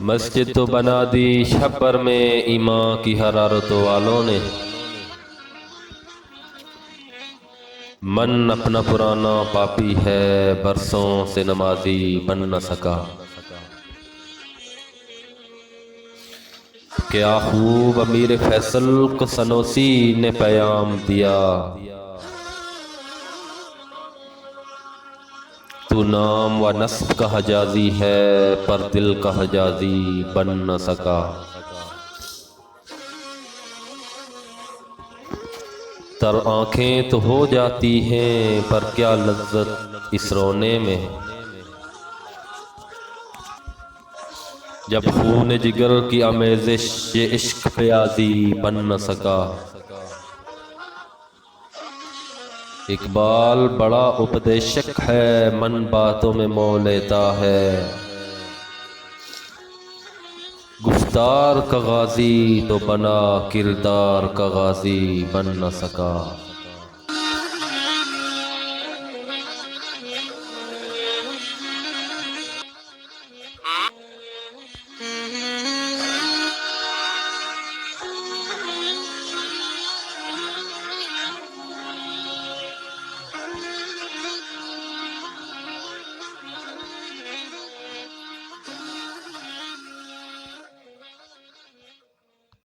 مسجد تو بنا دی چھپر میں ایمان کی حرارت والوں نے، من اپنا پرانا پاپی ہے برسوں سے نمازی بن نہ سکا۔ کیا خوب امیر فیصل کو سنوسی نے پیام دیا، تو نام و نسب کا حجازی ہے پر دل کا حجازی بن نہ سکا۔ تر آنکھیں تو ہو جاتی ہیں پر کیا لذت اس رونے میں، جب خون جگر کی آمیزش یہ عشق پیازی بن نہ سکا۔ اقبال بڑا اپدیشک ہے، من باتوں میں مو لیتا ہے، گفتار کا غازی تو بنا کردار کا غازی بن نہ سکا۔